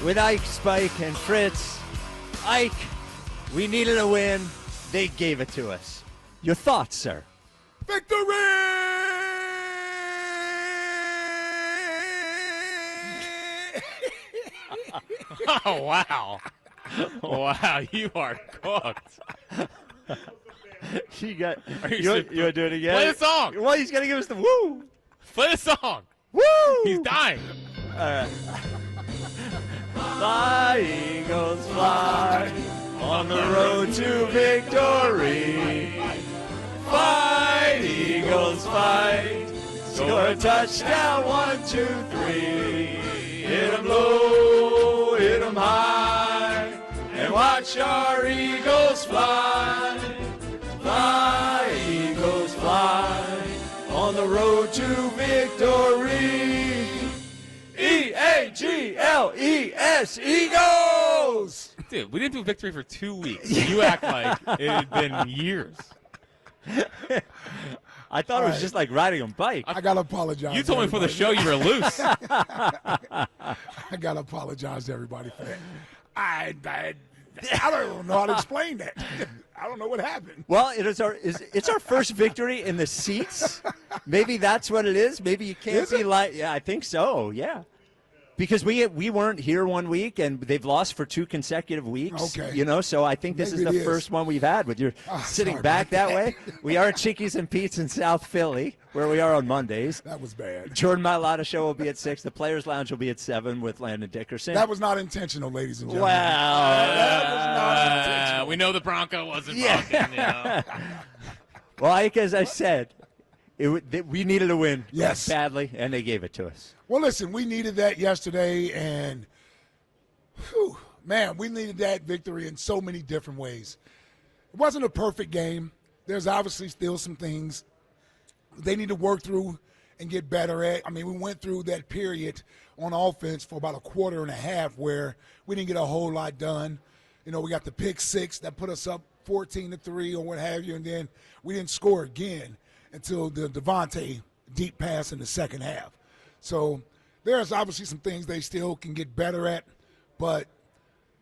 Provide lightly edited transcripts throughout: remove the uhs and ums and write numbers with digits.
with Ike, Spike, and Fritz. Ike, we needed a win. They gave it to us. Your thoughts, sir? Victory! Oh, wow. Wow, you are cooked. You want to do it again? Play the song. Well, he's going to give us the woo. Play the song. Woo! He's dying. Fly, Eagles, fly on the road to victory. Fight, Eagles, fight. Score a touchdown, 1, 2, 3. Hit 'em low, hit 'em high, and watch our Eagles fly. Fly, Eagles, fly on the road to victory. E-A-G-L-E-S, Eagles! Dude, we didn't do victory for 2 weeks. You act like it had been years. I thought it was just like riding a bike. I got to apologize. You told me before the show you were loose. I got to apologize to everybody for that. I don't know how to explain that. I don't know what happened. Well, it's our first victory in the seats. Maybe that's what it is. Maybe you can't be like, yeah, I think so. Yeah. Because we weren't here 1 week, and they've lost for 2 consecutive weeks. Okay. You know, so I think this is the first one we've had with your sitting back that way. We are at Chickies and Pete's in South Philly, where we are on Mondays. That was bad. Jordan Mailata show will be at 6. The Players Lounge will be at 7 with Landon Dickerson. That was not intentional, ladies and gentlemen. Wow. That was not intentional. We know the Bronco wasn't talking. You know. Well, Ike, as I said, we needed a win badly, and they gave it to us. Well, listen, we needed that yesterday, and, man, we needed that victory in so many different ways. It wasn't a perfect game. There's obviously still some things they need to work through and get better at. I mean, we went through that period on offense for about a quarter and a half where we didn't get a whole lot done. You know, we got the pick 6 that put us up 14-3 or what have you, and then we didn't score again until the DeVonta deep pass in the second half. So there's obviously some things they still can get better at, but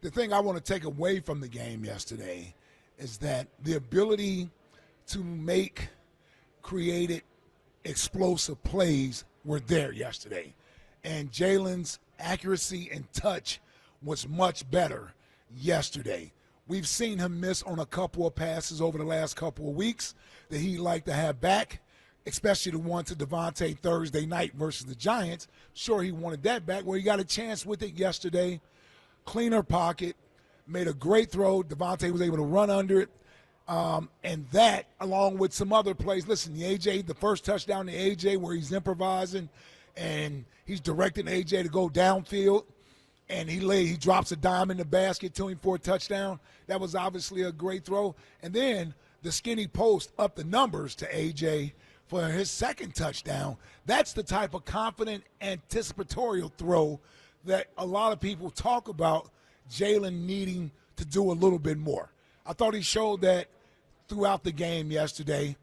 the thing I want to take away from the game yesterday is that the ability to make created explosive plays were there yesterday. And Jalen's accuracy and touch was much better yesterday. We've seen him miss on a couple of passes over the last couple of weeks that he'd like to have back, especially the one to DeVonta Thursday night versus the Giants. Sure, he wanted that back. Well, he got a chance with it yesterday. Cleaner pocket, made a great throw. DeVonta was able to run under it. And that, along with some other plays. Listen, the first touchdown to A.J. where he's improvising and he's directing A.J. to go downfield, and he drops a dime in the basket to him for a touchdown. That was obviously a great throw. And then the skinny post up the numbers to A.J. for his second touchdown. That's the type of confident, anticipatory throw that a lot of people talk about Jalen needing to do a little bit more. I thought he showed that throughout the game yesterday.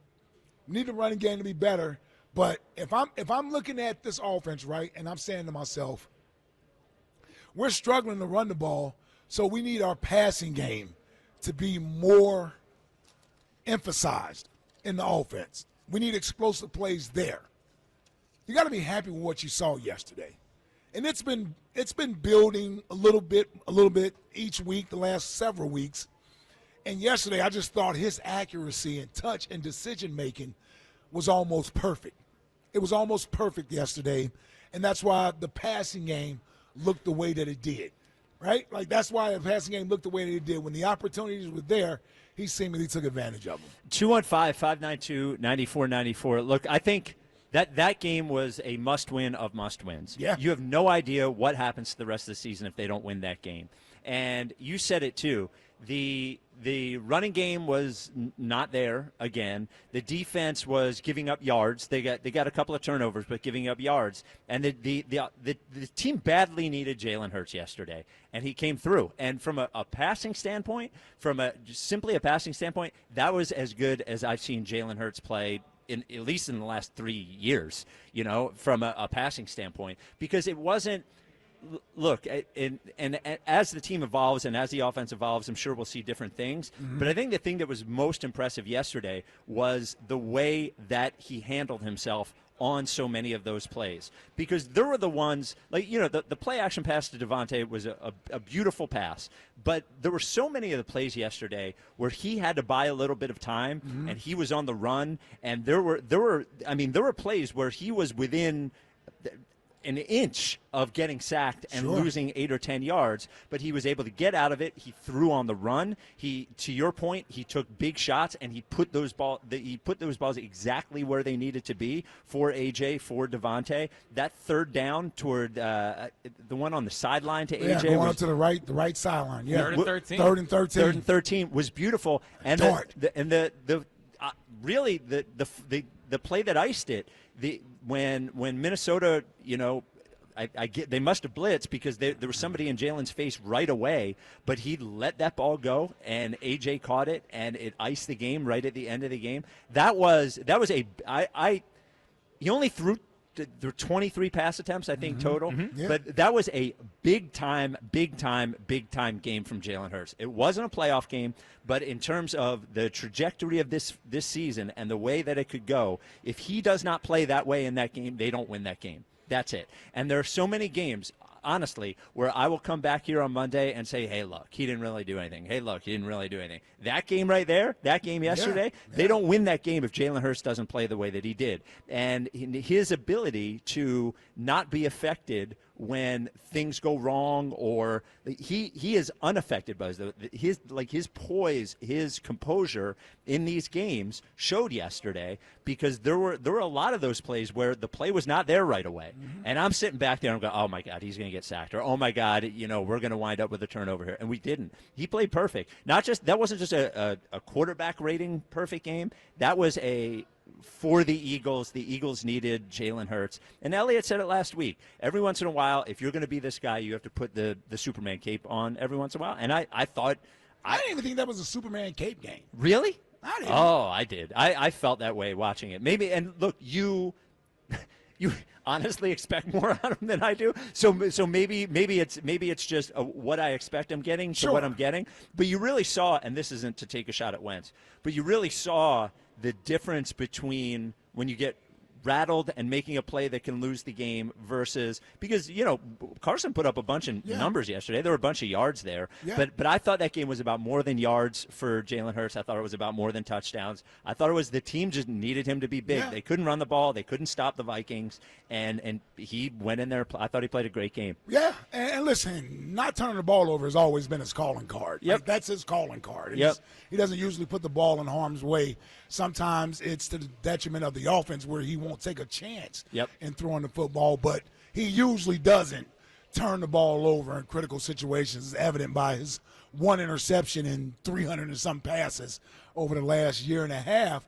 We need the running game to be better. But if I'm looking at this offense, right, and I'm saying to myself, we're struggling to run the ball, so we need our passing game to be more emphasized in the offense. We need explosive plays there. You got to be happy with what you saw yesterday. And it's been building a little bit each week, the last several weeks. And yesterday I just thought his accuracy and touch and decision-making was almost perfect. It was almost perfect yesterday, and that's why the passing game looked the way that it did, right? Like, that's why the passing game looked the way that it did. When the opportunities were there, he seemingly took advantage of them. 215-592-9494. Look, I think that game was a must-win of must-wins. Yeah. You have no idea what happens to the rest of the season if they don't win that game. And you said it, too. The running game was not there again. The defense was giving up yards. They got a couple of turnovers, but giving up yards. And the team badly needed Jalen Hurts yesterday, and he came through. And from a passing standpoint, simply a passing standpoint, that was as good as I've seen Jalen Hurts play at least in the last 3 years. You know, from a passing standpoint, because it wasn't. look, and as the team evolves and as the offense evolves, I'm sure we'll see different things. Mm-hmm. But I think the thing that was most impressive yesterday was the way that he handled himself on so many of those plays, because there were the ones like, the play action pass to DeVonta was a beautiful pass, but there were so many of the plays yesterday where he had to buy a little bit of time, Mm-hmm. and he was on the run, and there were plays where he was within an inch of getting sacked and Sure. losing 8 or 10 yards, but he was able to get out of it. He threw on the run. To your point, he took big shots, and he put those balls exactly where they needed to be for AJ, for DeVonta. That third down toward the one on the sideline to AJ, going up to the right sideline. Yeah, 3rd and 13. 3rd and 13. 3rd and 13 was beautiful, and really the play that iced it. When Minnesota, I get they must have blitzed because there was somebody in Jalen's face right away, but he let that ball go, and AJ caught it, and it iced the game right at the end of the game. He only threw there were 23 pass attempts, I think, total. Mm-hmm. Yeah. But that was a big time game from Jalen Hurts. It wasn't a playoff game, but in terms of the trajectory of this season and the way that it could go, if he does not play that way in that game, they don't win that game. That's it. And there are so many games, honestly, where I will come back here on Monday and say, hey, look, he didn't really do anything. Hey, look, he didn't really do anything. That game right there, that game yesterday, they don't win that game if Jalen Hurts doesn't play the way that he did. And his ability to not be affected when things go wrong, or he is unaffected by his poise, his composure in these games showed yesterday, because there were a lot of those plays where the play was not there right away. Mm-hmm. And I'm sitting back there and I'm going, oh my God, he's going to get sacked, or oh my God, we're going to wind up with a turnover here. And we didn't. He played perfect. That wasn't just a quarterback rating perfect game. That was for the Eagles needed Jalen Hurts. And Elliott said it last week. Every once in a while, if you're going to be this guy, you have to put the Superman cape on every once in a while. And I thought... I didn't even think that was a Superman cape game. Really? I didn't. Oh, I did. I felt that way watching it. Maybe, and look, you honestly expect more out of him than I do. So maybe it's just what I expect I'm getting to what I'm getting. But you really saw, and this isn't to take a shot at Wentz, but you really saw the difference between when you get rattled and making a play that can lose the game versus, because Carson put up a bunch of numbers yesterday. There were a bunch of yards there, but I thought that game was about more than yards for Jalen Hurts. I thought it was about more than touchdowns. I thought it was the team just needed him to be big. They couldn't run the ball. They couldn't stop the Vikings, and he went in there. I thought he played a great game. Yeah, and listen, not turning the ball over has always been his calling card. Yep. Like, that's his calling card. Yep. He doesn't usually put the ball in harm's way. Sometimes it's to the detriment of the offense, where he won't take a chance in throwing the football, but he usually doesn't turn the ball over in critical situations, as evident by his one interception and 300 and some passes over the last year and a half.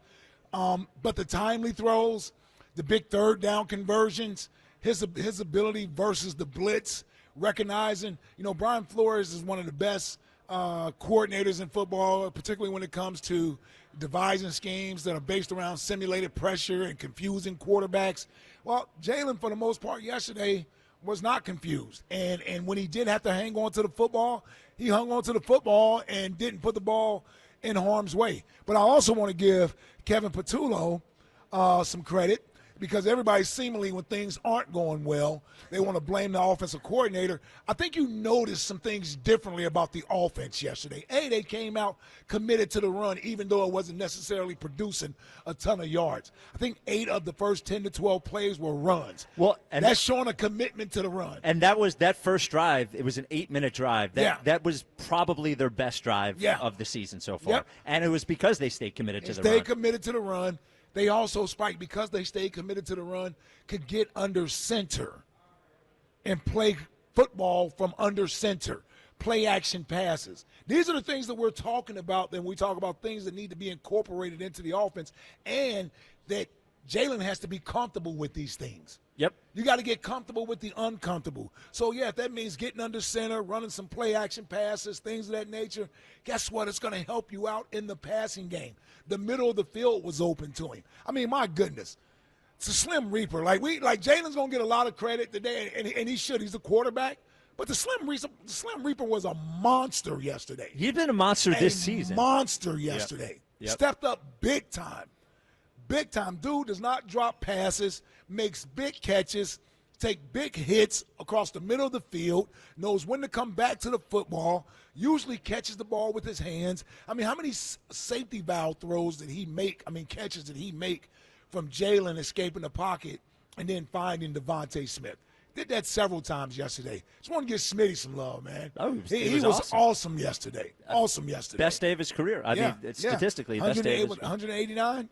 But the timely throws, the big third down conversions, his ability versus the blitz, recognizing, Brian Flores is one of the best coordinators in football, particularly when it comes to devising schemes that are based around simulated pressure and confusing quarterbacks. Well, Jalen, for the most part yesterday, was not confused. And when he did have to hang on to the football, he hung on to the football and didn't put the ball in harm's way. But I also want to give Kevin Patullo some credit, because everybody seemingly, when things aren't going well, they want to blame the offensive coordinator. I think you noticed some things differently about the offense yesterday. They came out committed to the run, even though it wasn't necessarily producing a ton of yards. I think 8 of the first 10 to 12 plays were runs. Well, and that's showing a commitment to the run. And that first drive, it was an 8-minute drive. That was probably their best drive of the season so far. And it was because they stayed committed to the run. They committed to the run. They also, Spike, because they stayed committed to the run, could get under center and play football from under center, play action passes. These are the things that we're talking about when we talk about things that need to be incorporated into the offense, and that Jalen has to be comfortable with these things. Yep. You got to get comfortable with the uncomfortable. So, if that means getting under center, running some play-action passes, things of that nature, guess what? It's going to help you out in the passing game. The middle of the field was open to him. I mean, my goodness. it's a Slim Reaper. Like Jalen's gonna get a lot of credit today, and he should. He's a quarterback. But the Slim Reaper was a monster yesterday. He's been a monster this season. Monster yesterday. Yep. Stepped up big time. Big time. Dude does not drop passes, makes big catches, take big hits across the middle of the field, knows when to come back to the football, usually catches the ball with his hands. I mean, how many safety valve throws did he make? I mean, catches did he make from Jalen escaping the pocket and then finding DeVonta Smith? Did that several times yesterday. Just want to give Smitty some love, man. Oh, he was awesome yesterday. Awesome yesterday. Best day of his career. I mean, statistically, best day of his career. 189?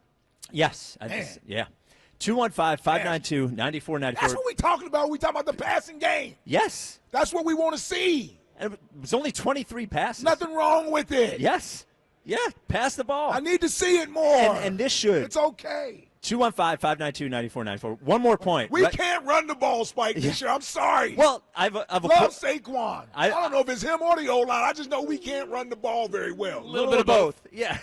Yes. 215-592-9494. That's what we're talking about. We're talking about the passing game. Yes. That's what we want to see. And it was only 23 passes. Nothing wrong with it. Yes. Yeah, pass the ball. I need to see it more. And this should. It's okay. 215-592-9494. One more point. We can't run the ball, Spike, this year. I'm sorry. Well, I've love Saquon. I don't know if it's him or the O-line. I just know we can't run the ball very well. A little bit of both. Yeah.